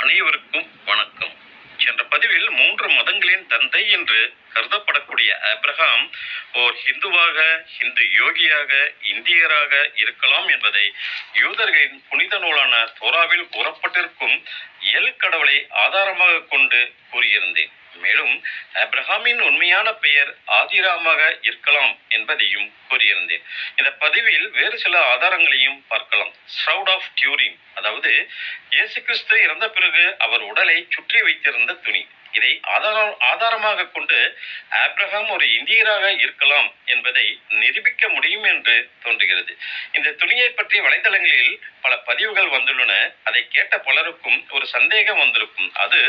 அனைவருக்கும் வணக்கம். சென்ற பதிவில் 3 மதங்களின் தந்தை என்று கருதப்படக்கூடிய ஆபிரகாம் ஓர் ஹிந்துவாக, ஹிந்து யோகியாக, இந்தியராக இருக்கலாம் என்பதை யூதர்களின் புனித நூலான தோராவில் கூறப்பட்டிருக்கும் எல் கடவுளை ஆதாரமாக கொண்டு கூறியிருந்தேன். மேலும் ஆபிரகாமின் உண்மையான பெயர் ஆதிராமாக இருக்கலாம் என்பதையும் கூறியிருந்தேன். இந்த பதிவில் வேறு சில ஆதாரங்களையும் பார்க்கலாம். ஷ்ரவுட் ஆஃப் டியூரிங், அதாவது இயேசு கிறிஸ்து இறந்த பிறகு அவர் உடலை சுற்றி வைத்திருந்த துணி. இதை ஆதாரமாக கொண்டு ஆபிரகாம் ஒரு இந்தியராக இருக்கலாம் என்பதை நிரூபிக்க முடியும் என்று தோன்றுகிறது. இந்த துணியை பற்றி வலைதளங்களில் பல பதிவுகள் வந்துள்ளன. அதை கேட்ட பலருக்கும் ஒரு சந்தேகம் வந்திருக்கும். அது,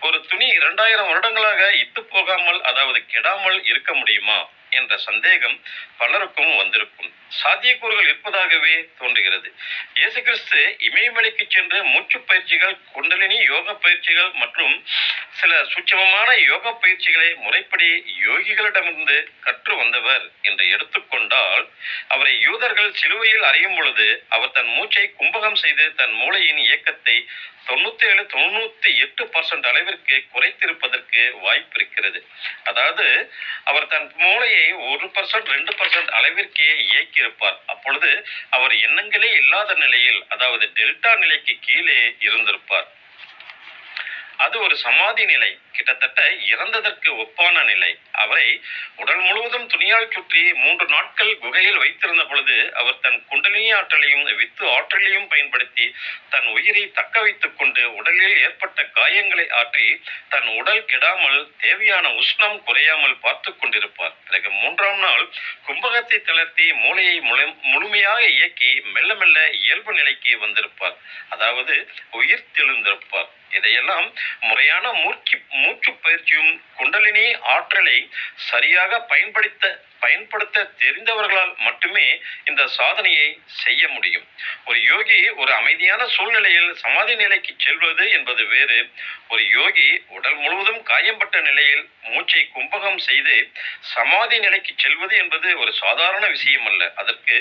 ஒரு துணி 2000 வருடங்களாக இத்து போகாமல், அதாவது கெடாமல் இருக்க முடியுமா என்ற சந்தேகம் பலருக்கும் வந்திருக்கும். சாத்தியக்கூறுகள் இருப்பதாகவே தோன்றுகிறது. இயேசு கிறிஸ்து இமயமலைக்கு சென்று மூச்சு பயிற்சிகள், குண்டலினி யோக பயிற்சிகள் மற்றும் சில சூட்சமமான யோக பயிற்சிகளை முறைப்படி யோகிகளிடமிருந்து கற்று வந்தவர் என்று எடுத்துக்கொண்டால், அவரை யூதர்கள் சிலுவையில் அறையும் பொழுது அவர் தன் மூச்சை கும்பகம் செய்து தன் மூளையின் இயக்கத்தை 97-98% அளவிற்கு குறைத்திருப்பதற்கு வாய்ப்பு இருக்கிறது. அதாவது அவர் தன் மூளையை 1%, 2% அளவிற்கே இயக்கியிருப்பார். அப்பொழுது அவர் எண்ணங்களே இல்லாத நிலையில், அதாவது டெல்டா நிலைக்கு கீழே இருந்திருப்பார். அது ஒரு சமாதி நிலை, கிட்டத்தட்ட இறந்ததற்கு ஒப்பான நிலை. அவரை உடல் முழுவதும் துணியால் சுற்றி 3 நாட்கள் குகையில் வைத்திருந்த பொழுது அவர் தன் குண்டலினி ஆற்றலையும் வித்து ஆற்றலையும் பயன்படுத்தி தன் உயிரை தக்க வைத்துக் கொண்டு உடலில் ஏற்பட்ட காயங்களை ஆற்றி தன் உடல் கெடாமல், தேவையான உஷ்ணம் குறையாமல் பார்த்து கொண்டிருப்பார். பிறகு 3ஆம் நாள் கும்பகத்தை தளர்த்தி மூளையை முழுமையாக இயக்கி மெல்ல மெல்ல இயல்பு நிலைக்கு வந்திருப்பார், அதாவது உயிர் தெழுந்திருப்பார். இதையெல்லாம் முறையான மூச்சு பயிற்சியும் குண்டலினி ஆற்றலை சரியாக பயன்படுத்த தெரிந்தவர்களால் மட்டுமே இந்த சாதனையை செய்ய முடியும். ஒரு யோகி ஒரு அமைதியான சூழ்நிலையில் சமாதி நிலைக்கு செல்வது என்பது வேறு. ஒரு யோகி உடல் முழுவதும் காயம்பட்ட நிலையில் மூச்சை கும்பகம் செய்து சமாதி நிலைக்கு செல்வது என்பது ஒரு சாதாரண விஷயம் அல்ல. அதற்கு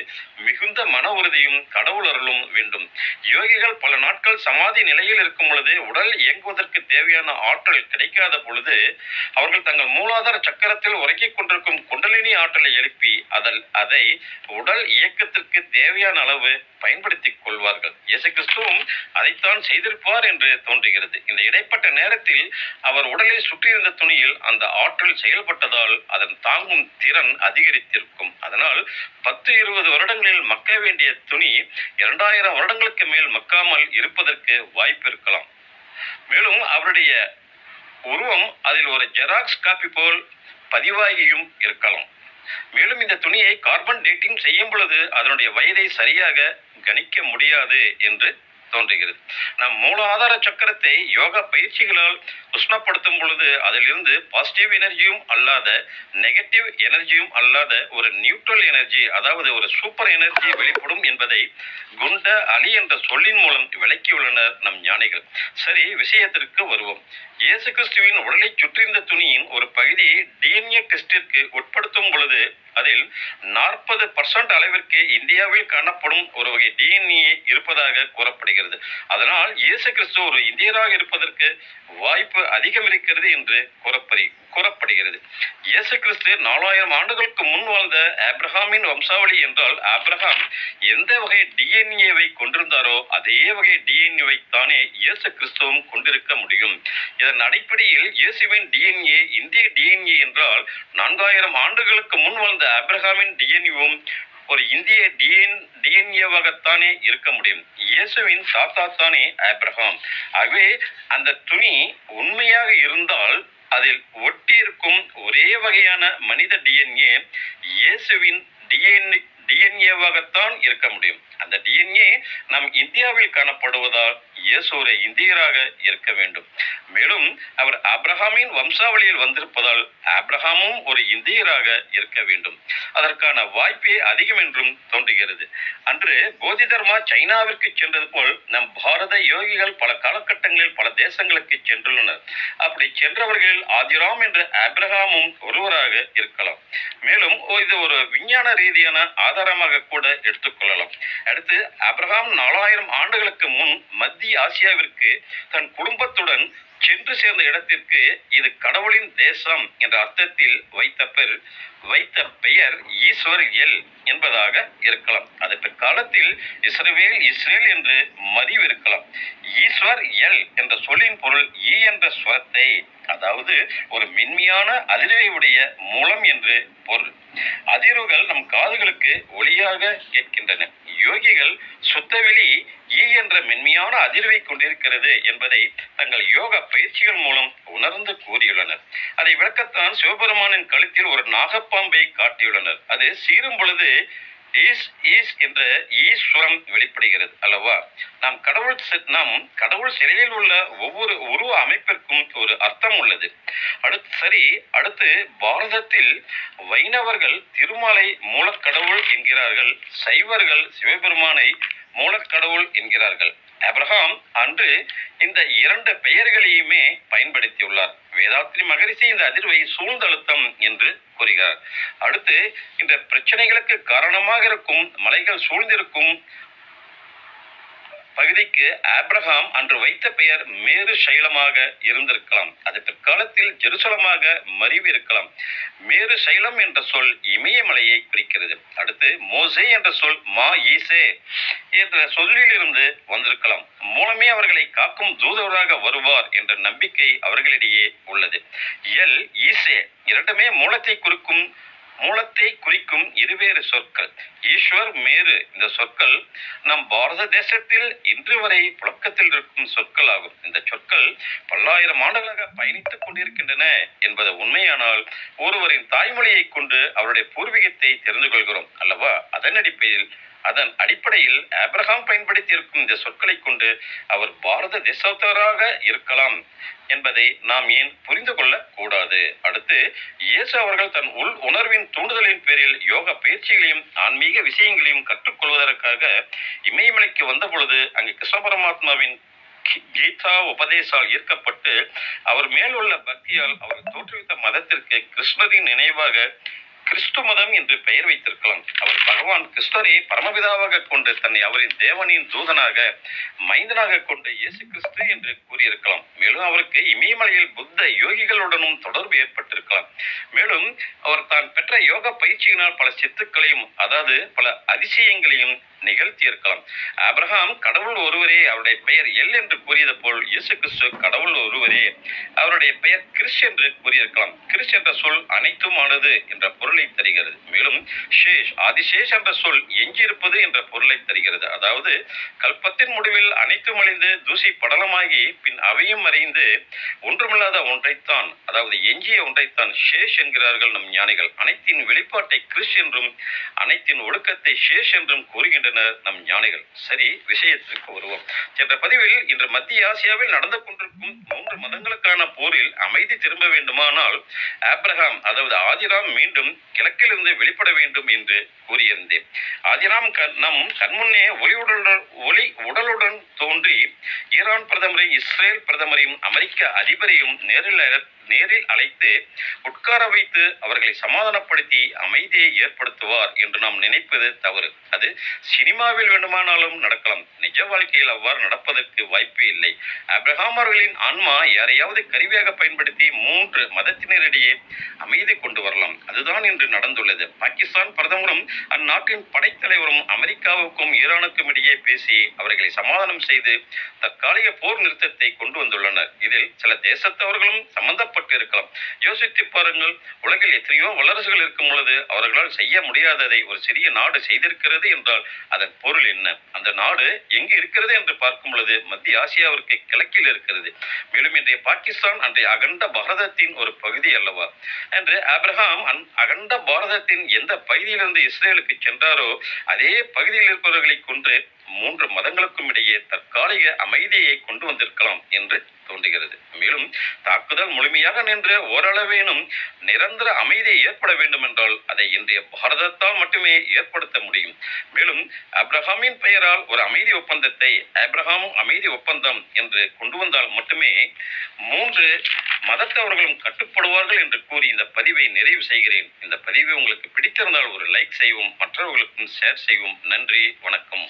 மிகுந்த மன உறுதியும் கடவுள் அருளும் வேண்டும். யோகிகள் பல நாட்கள் சமாதி நிலையில் இருக்கும் பொழுது உடல் இயங்குவதற்கு தேவையான ஆற்றல் கிடைக்காத பொழுது அவர்கள் தங்கள் மூலாதார சக்கரத்தில் உறங்கிக் கொண்டிருக்கும் குண்டலினி ஆற்றலை எழுப்பி அதை உடல் இயக்கத்திற்கு தேவையான அளவு பயன்படுத்திக் கொள்வார்கள். இயேசு கிறிஸ்துவும் அதைத்தான் செய்திருப்பார் என்று தோன்றுகிறது. இந்த இடைப்பட்ட நேரத்தில் அவர் உடலை சுற்றியிருந்த துணியில் அந்த ஆற்றல் செயல்பட்டதால் அதன் தாங்கும் திறன் அதிகரித்திருக்கும். அதனால் 10-20 வருடங்களில் மக்க வேண்டிய துணி 2000 வருடங்களுக்கு மேல் மக்காமல் இருப்பதற்கு வாய்ப்பு இருக்கலாம். மேலும் அவருடைய உருவம் அதில் ஒரு ஜெராக்ஸ் காப்பி போல் பதிவாகியும் இருக்கலாம். மேலும் இந்த துணியை கார்பன் டேட்டிங் செய்யும் பொழுது அதனுடைய வயதை சரியாக கணிக்க முடியாது என்று தோன்றுகிறது. நம் மூலாதார சக்கரத்தை யோகா பயிற்சிகளால் உஷ்ணப்படுத்தும் பொழுது அதிலிருந்து பாசிட்டிவ் எனர்ஜியும் அல்லாத, நெகட்டிவ் எனர்ஜியும் அல்லாத ஒரு நியூட்ரல் எனர்ஜி, அதாவது ஒரு சூப்பர் எனர்ஜி வெளிப்படும் என்பதை குண்ட அலி என்ற சொல்லின் மூலம் விளக்கியுள்ளனர் நம் ஞானிகள். சரி, விஷயத்திற்கு வருவோம். இயேசு கிறிஸ்துவின் உடலை சுற்றியிருந்த துணியின் ஒரு பகுதியை டிஎன்ஏ டெஸ்டிற்கு உட்படுத்தும் பொழுது அதில் 40% அளவிற்கு இந்தியாவில் காணப்படும் ஒரு வகை டிஎன்ஏ இருப்பதாக கூறப்படுகிறது. அதனால் இயேசு கிறிஸ்து ஒரு இந்தியராக இருப்பதற்கு வாய்ப்பு அதிகம் இருக்கிறது என்று கூறப்படுகிறது. இயேசு கிறிஸ்து 4000 ஆண்டுகளுக்கு முன் வாழ்ந்த ஆபிரகாமின் வம்சாவளி என்றால், ஆபிரகாம் எந்த வகை டிஎன்ஏவை கொண்டிருந்தாரோ அதே வகை டிஎன்ஏவை தானே இயேசு கிறிஸ்துவும் கொண்டிருக்க முடியும். இதன் அடிப்படையில் இயேசுவின் டிஎன்ஏ இந்திய டிஎன்ஏ என்றால் 4000 ஆண்டுகளுக்கு முன் வாழ்ந்த ஆபிரகாமின் டிஎன்ஏவும் ஒரு இந்திய டிஎன்ஏவாகத்தானே இருக்க முடியும். இயேசுவின் தாத்தா தானே ஆபிரகாம். ஆகவே அந்த துணி உண்மையாக இருந்தால் அதில் ஒட்டியிருக்கும் ஒரே வகையான மனித டிஎன்ஏ இயேசுவின் டிஎன்ஏவாகத்தான் இருக்க முடியும். அந்த டிஎன்ஏ நம் இந்தியாவில் காணப்படுவதால் இயேசு ஒரு இந்தியராக இருக்க வேண்டும். மேலும் அவர் ஆபிரகாமின் வம்சாவளியில் வந்திருப்பதால் ஆபிரகாமும் ஒரு இந்தியராக இருக்க வேண்டும். அதற்கான வாய்ப்பே அதிகம் என்றும் தோன்றுகிறது. அன்று போதி தர்மா சைனாவிற்கு சென்றது போல் நம் பாரத யோகிகள் பல காலகட்டங்களில் பல தேசங்களுக்கு சென்றுள்ளனர். அப்படி சென்றவர்களில் ஆதிராம் என்ற ஆபிரகாமும் ஒருவராக இருக்கலாம். மேலும் இது ஒரு விஞ்ஞான ரீதியான ஆதாரமாக கூட எடுத்துக்கொள்ளலாம். அடுத்து, ஆபிரகாம் 4000 ஆண்டுகளுக்கு முன் மத்திய மத்திய ஆசியாவிற்கு தன் குடும்பத்துடன் சென்று சேர்ந்த இடத்திற்கு இது கடவுளின் தேசம் என்ற அர்த்தத்தில் வைத்த பெயர் ஈஸ்வர் எல் என்பதாக இருக்கலாம். அது பிற்காலத்தில் இஸ்ரேல் என்று மதிவு இருக்கலாம். ஈஸ்வர் எல் என்ற சொல்லின் பொருள் ஈ என்ற ஸ்வரத்தை, அதாவது ஒரு மென்மையான அதிர்வை உடைய மூலம் என்று பொருள். அதிர்வுகள் நம் காதுகளுக்கு ஒளியாக கேட்கின்றன. யோகிகள் சுத்தவெளி ஈ என்ற மென்மையான அதிர்வை கொண்டிருக்கிறது என்பதை தங்கள் யோக பயிற்சிகள் மூலம் உணர்ந்து கூறியுள்ளனர். அதை விளக்கத்தான் சிவபெருமானின் கழுத்தில் ஒரு நாகப்பாம்பை காட்டியுள்ளனர். அது சீரும் பொழுது ஈஸ் என்ற ஈஸ்வரம் வெளிப்படுகிறது அல்லவா? நாம் கடவுள் சிலையில் உள்ள ஒவ்வொரு உருவ அமைப்பிற்கும் ஒரு அர்த்தம் உள்ளது. அடுத்து பாரதத்தில் வைணவர்கள் திருமாலை மூலக்கடவுள் என்கிறார்கள். சைவர்கள் சிவபெருமானை மூலக்கடவுள் என்கிறார்கள். ஆபிரகாம் அன்று இந்த இரண்டு பெயர்களையுமே பயன்படுத்தியுள்ளார். வேதாத்ரி மகரிஷி இந்த அதிர்வை சூழ்ந்தழுத்தம் என்று கூறுகிறார். அடுத்து இந்த பிரச்சனைகளுக்கு காரணமாக இருக்கும் மலைகள் சூழ்ந்திருக்கும் பகுதிக்கு ஆபிரகாம் அன்று வைத்த பெயர் மேரு சைலமாக இருந்திருக்கலாம். அது பிற்காலத்தில் ஜெருசலமாக மறிவு இருக்கலாம். மேரு சைலம் என்ற சொல் இமயமலையை குறிக்கிறது. அடுத்து மோசே என்ற சொல் மா ஈசே என்ற சொல்லிலிருந்து வந்திருக்கலாம். மூலமே அவர்களை காக்கும் தூதராக வருவார் என்ற நம்பிக்கை அவர்களிடையே உள்ளது. எல் ஈசே இரண்டுமே மூலத்தை குறிக்கும் இருவேறு சொற்கள். ஈஸ்வர் மேரு இந்த சொற்கள் நம் பாரத தேசத்தில் இன்று வரை புழக்கத்தில் இருக்கும் சொற்கள் ஆகும். இந்த சொற்கள் பல்லாயிரம் ஆண்டுகளாக பயணித்துக் கொண்டிருக்கின்றன என்பது உண்மையானால் ஒருவரின் தாய்மொழியை கொண்டு அவருடைய பூர்வீகத்தை தெரிந்து கொள்கிறோம் அல்லவா? அதன் அடிப்படையில் ஆபிரகாம் பயன்படுத்தி இருக்கும் இந்த சொற்களை கொண்டு அவர் பாரத தேசத்தவராக இருக்கலாம் என்பதை நாம் ஏன் புரிந்து கொள்ள கூடாது? அடுத்து இயேசு அவர்கள் தன் உள் உணர்வின் தூண்டுதலின் பேரில் யோக பயிற்சிகளையும் ஆன்மீக விஷயங்களையும் கற்றுக்கொள்வதற்காக இமயமலைக்கு வந்த பொழுது அங்கு கிருஷ்ண பரமாத்மாவின் கீதா உபதேசால் ஈர்க்கப்பட்டு அவர் மேல் உள்ள பக்தியால் அவர் தோற்றுவித்த மதத்திற்கு கிருஷ்ணரின் நினைவாக கிறிஸ்து மதம் என்று பெயர் வைத்திருக்கலாம். அவர் பகவான் கிருஷ்ணரை பரமபிதாவாக கொண்டு தன்னை அவரின் தேவனின் தூதனாக மைந்தனாக கொண்டு இயேசு கிறிஸ்து என்று கூறியிருக்கலாம். மேலும் அவருக்கு இமயமலையில் புத்த யோகிகளுடனும் தொடர்பு ஏற்பட்டிருக்கலாம். மேலும் அவர் தான் பெற்ற யோக பயிற்சியினால் பல சித்துக்களையும் அதாவது பல அதிசயங்களையும் நிகழ்த்தி இருக்கலாம். ஆபிரகாம் கடவுள் ஒருவரே, அவருடைய பெயர் எல் என்று கூறியது போல் இயேசு கிறிஸ்து கடவுள் ஒருவரே, அவருடைய பெயர் கிறிஸ் என்று கூறியிருக்கலாம். கிறிஸ் என்ற சொல் அனைத்துமானது என்ற பொருளை தருகிறது. மேலும் ஆதிசேஷ் என்ற சொல் எஞ்சியிருப்பது என்ற பொருளை தருகிறது. அதாவது கல்பத்தின் முடிவில் அனைத்தும் அழிந்து தூசி படலமாகி பின் அவையும் மறைந்து ஒன்றுமில்லாத ஒன்றைத்தான், அதாவது எஞ்சிய ஒன்றைத்தான் ஷேஷ் என்கிறார்கள் நம் ஞானிகள். அனைத்தின் வெளிப்பாட்டை கிறிஸ் என்றும் அனைத்தின் ஒடுக்கத்தை ஷேஷ் என்றும் கூறுகின்றனர் நம் ஞானிகள். சரி, விஷயத்திற்கு வருவோம். சென்ற பதிவில் இன்று மத்திய ஆசியாவில் நடந்து கொண்டிருக்கும் 3 மதங்களுக்கான போரில் அமைதி திரும்ப வேண்டுமானால் ஆபிரகாம் அதாவது ஆதிராம் மீண்டும் கிழக்கிலிருந்து வெளிப்பட வேண்டும் என்று கூறியிருந்தேன். ஆதிராம் நம் கண்முன்னே ஒளி உடலுடன் தோன்றி ஈரான் பிரதமரை, இஸ்ரேல் பிரதமரையும், அமெரிக்க அதிபரையும் நேரில் அழைத்து உட்கார வைத்து அவர்களை சமாதானப்படுத்தி அமைதியை ஏற்படுத்துவார் என்று நாம் நினைப்பது தவறு. அது சினிமாவில் வேண்டுமானாலும் நடக்கலாம். நிஜ வாழ்க்கையில் அவ்வாறு நடப்பதற்கு வாய்ப்பே இல்லை. ஆபிரகாம் அவர்களின் ஆன்மா யாரையாவது கருவியாக பயன்படுத்தி 3 மதத்தினரிடையே அமைதி கொண்டு வரலாம். அதுதான் இன்று நடந்துள்ளது. பாகிஸ்தான் பிரதமரும் அந்நாட்டின் படைத்தலைவரும் அமெரிக்காவுக்கும் ஈரானுக்கும் இடையே பேசி அவர்களை சமாதானம் செய்து தற்காலிக போர் நிறுத்தத்தை கொண்டு வந்துள்ளனர். இதில் சில தேசத்தவர்களும் சம்பந்தப்பட்டு இருக்கலாம். யோசித்து பாருங்கள், உலகில் எத்தனையோ வல்லரசுகள் இருக்கும் பொழுது அவர்களால் செய்ய முடியாததை ஒரு சிறிய நாடு செய்திருக்கிறது என்றால் அதன் பொருள் என்ன? அந்த நாடு எங்கு இருக்கிறது என்று பார்க்கும் பொழுது மத்திய ஆசியாவிற்கு கிழக்கில் இருக்கிறது. மேலும் இன்றைய பாகிஸ்தான் அன்றைய அகண்ட பாரதத்தின் ஒரு பகுதி அல்லவா? என்று ஆபிரகாம் அகண்ட பாரதத்தின் எந்த பகுதியிலிருந்து இஸ்ரேலுக்கு சென்றாரோ அதே பகுதியில் இருப்பவர்களை கொன்று 3 மதங்களுக்கும் இடையே தற்காலிக அமைதியை கொண்டு வந்திருக்கலாம் என்று தோன்றுகிறது. மேலும் தாக்குதல் முழுமையாக நின்று ஓரளவேனும் நிரந்தர அமைதி ஏற்பட வேண்டும் என்றால் அதை இன்றைய பாரதத்தால் மட்டுமே ஏற்படுத்த முடியும். மேலும் ஆபிரகாமின் பெயரால் ஒரு அமைதி ஒப்பந்தத்தை ஆபிரகாம் அமைதி ஒப்பந்தம் என்று கொண்டு வந்தால் மட்டுமே 3 மதத்தவர்களும் கட்டுப்படுவார்கள் என்று கூறி இந்த பதிவை நிறைவு செய்கிறேன். இந்த பதிவை உங்களுக்கு பிடித்திருந்தால் ஒரு லைக் செய்வோம், மற்றவர்களுக்கும் ஷேர் செய்வோம். நன்றி, வணக்கம்.